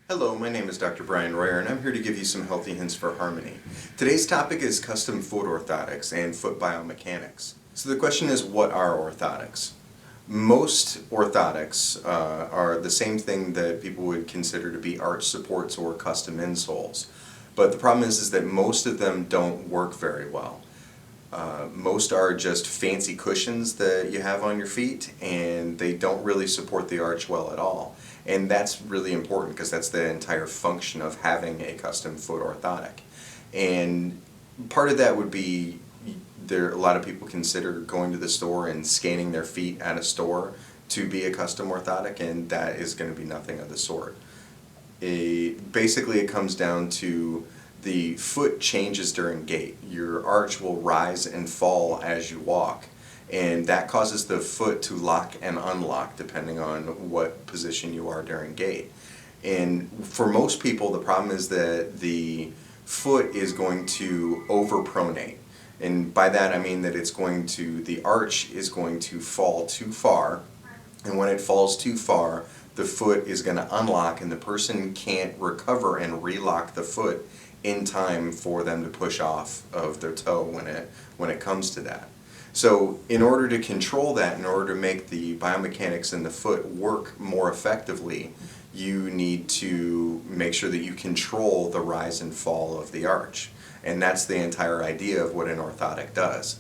Hello, my name is Dr. Bryan and I'm here to give you some healthy hints for harmony. Today's topic is custom foot orthotics and foot biomechanics. So the question is, what are orthotics? Most orthotics are the same thing that people would consider to be arch supports or custom insoles. But the problem is that most of them don't work very well. Most are just fancy cushions that you have on your feet, and they don't really support the arch well at all. And that's really important because that's the entire function of having a custom foot orthotic. And part of that would be a lot of people consider going to the store and scanning their feet at a store to be a custom orthotic, and that is going to be nothing of the sort. Basically it comes down to the foot changes during gait. Your arch will rise and fall as you walk, and that causes the foot to lock and unlock depending on what position you are during gait. And for most people, the problem is that the foot is going to overpronate. And by that I mean that the arch is going to fall too far, and when it falls too far, the foot is going to unlock and the person can't recover and relock the foot in time for them to push off of their toe when it comes to that. So in order to control that, in order to make the biomechanics in the foot work more effectively, you need to make sure that you control the rise and fall of the arch. And that's the entire idea of what an orthotic does.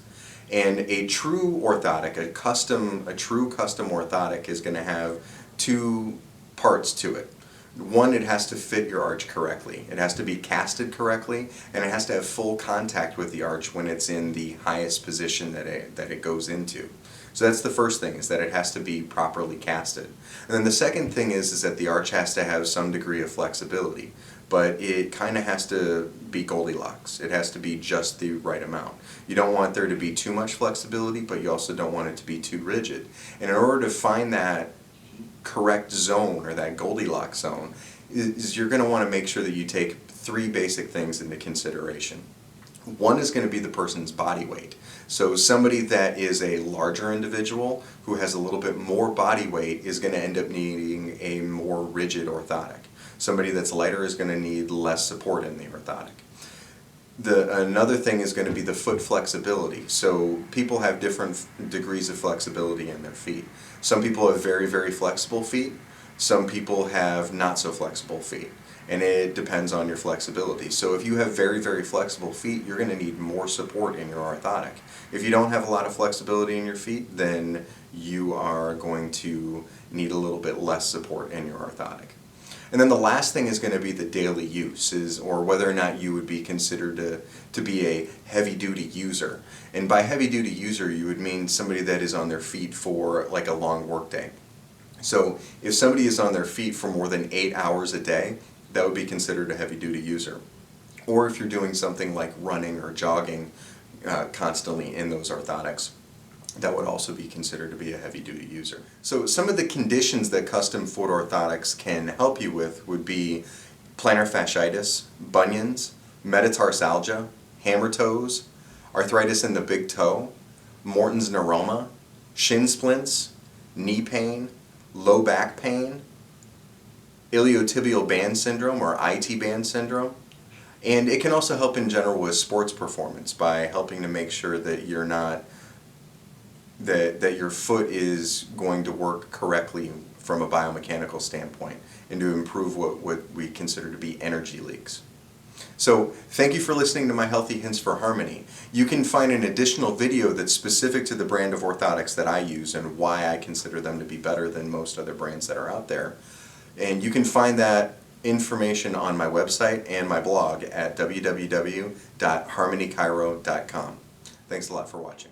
And a true orthotic, a true custom orthotic is going to have two parts to it. One, it has to fit your arch correctly. It has to be casted correctly, and it has to have full contact with the arch when it's in the highest position that it goes into. So that's the first thing, is that it has to be properly casted. And then the second thing is that the arch has to have some degree of flexibility, but it kind of has to be Goldilocks. It has to be just the right amount. You don't want there to be too much flexibility, but you also don't want it to be too rigid. And in order to find that correct zone, or that Goldilocks zone, is you're going to want to make sure that you take three basic things into consideration. One is going to be the person's body weight. So somebody that is a larger individual who has a little bit more body weight is going to end up needing a more rigid orthotic. Somebody that's lighter is going to need less support in the orthotic. Another thing is going to be the foot flexibility. So people have different degrees of flexibility in their feet. Some people have very, very flexible feet. Some people have not so flexible feet. And it depends on your flexibility. So if you have very, very flexible feet, you're going to need more support in your orthotic. If you don't have a lot of flexibility in your feet, then you are going to need a little bit less support in your orthotic. And then the last thing is going to be the daily use, or whether or not you would be considered to be a heavy-duty user. And by heavy-duty user, you would mean somebody that is on their feet for like a long work day. So if somebody is on their feet for more than 8 hours a day, that would be considered a heavy-duty user. Or if you're doing something like running or jogging constantly in those orthotics, that would also be considered to be a heavy-duty user. So some of the conditions that custom foot orthotics can help you with would be plantar fasciitis, bunions, metatarsalgia, hammer toes, arthritis in the big toe, Morton's neuroma, shin splints, knee pain, low back pain, iliotibial band syndrome or IT band syndrome. And it can also help in general with sports performance by helping to make sure that that your foot is going to work correctly from a biomechanical standpoint, and to improve what we consider to be energy leaks. So thank you for listening to my Healthy Hints for Harmony. You can find an additional video that's specific to the brand of orthotics that I use and why I consider them to be better than most other brands that are out there. And you can find that information on my website and my blog at www.harmonychiro.com. Thanks a lot for watching.